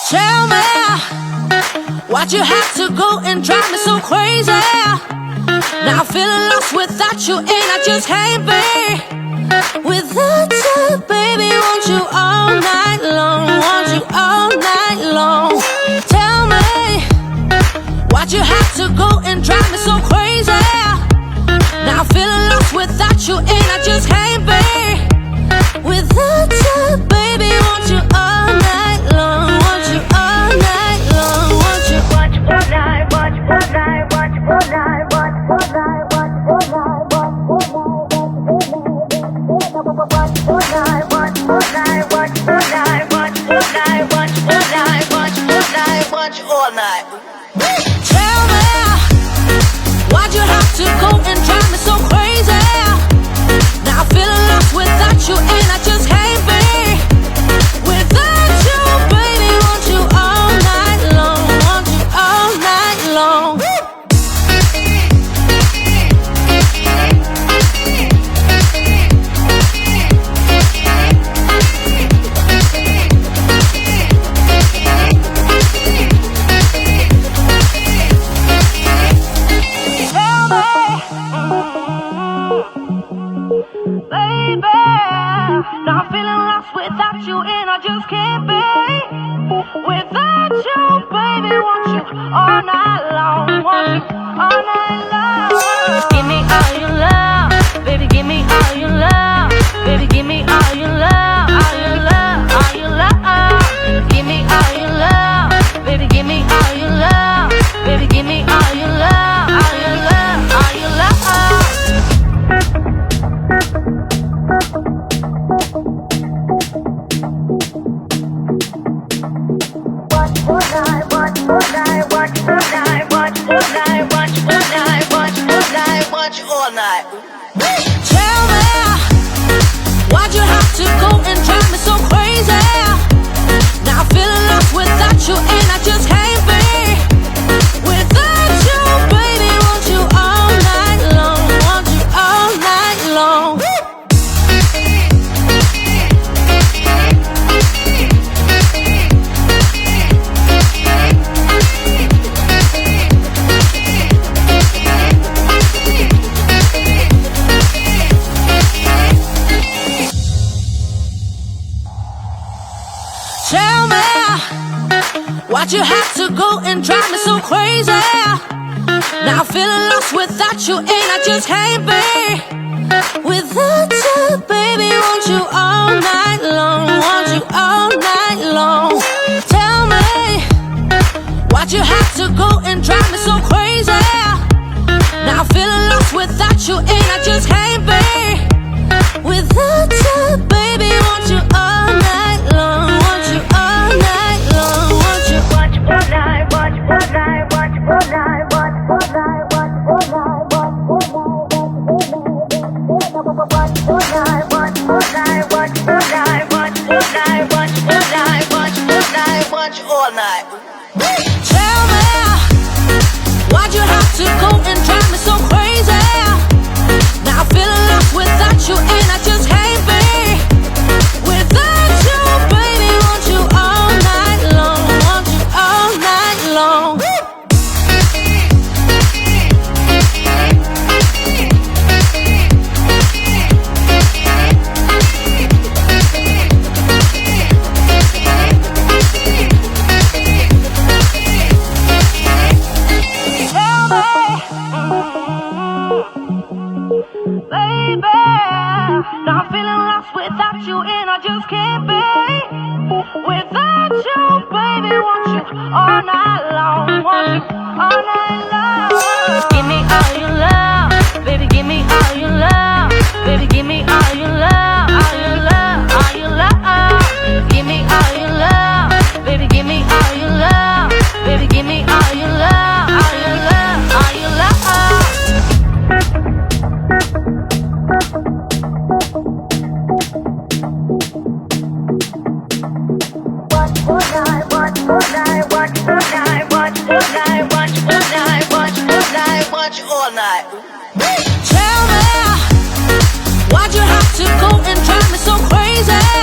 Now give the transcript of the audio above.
Tell me, why'd you have to go and drive me so crazy? Now I'm feeling lost without you, and I just can't be without you, baby. Want you all night long, want you all night long. Tell me, why'd you have to go and drive me so crazy? Now I'm feeling lost without you, and I just can't be without you, baby. Want you all night long, want you all night long, want you. Watch all night, watch all night, watch all night, watch all night, watch all night, watch all night, watch all night, watch all night, watch all night, watch all night, watch all night, watch all night. Tell me, why'd you have to go and drive me so crazy? Now I'm feeling lost without you, and I just can't be without you, baby. Want you all night long, want you all night long. Baby, now I'm feeling lost without you, and I just can't be without you, baby. Want you all night long, want you all night long. Give me all your love, baby. Give me all your love, baby. Give me all your love, all your love, all your love. Give me all your love, baby. Give me all your love, baby. Give me all your love, all your love, all your love. Watch all night. Tell me, why'd you have to go and drive me so crazy? Now I'm feeling lost without you, and I just can't be without you, baby. Want you all night long, want you all night long. Tell me, why'd you have to go and drive me so crazy? Now I'm feeling lost without you, and I just can't be without you, baby. Want you all night long, want you all night long. Tell me, why'd you have to go and drive me so crazy? Now I'm feeling lost without you, and I just can't be without you, baby. Want you all night long, want you all night long, want you. Watch all night, watch all night, watch all night, watch all night, watch all night, watch all night, watch all night, watch all night, watch all night, watch all night, watch all night, watch all night. Tell me, why'd you have to go and drive me so crazy? Now I'm feeling lost without you, and I just can't be without you, baby. Want you all night long, want you all night long. Baby, now I'm feeling lost without you, and I just can't be without you, baby. Want you all night long, want you all night long. Give me all your love, baby. Give me all your love, baby. Give me all your love, all your love, all your love. Give me all your love, baby. Give me all your love, baby. Give me all your love, all your love, all your love. Watch all night, watch all night, watch all night, watch all night, watch all night, watch all night, watch all night. Tell me, why'd you have to go and drive me so crazy?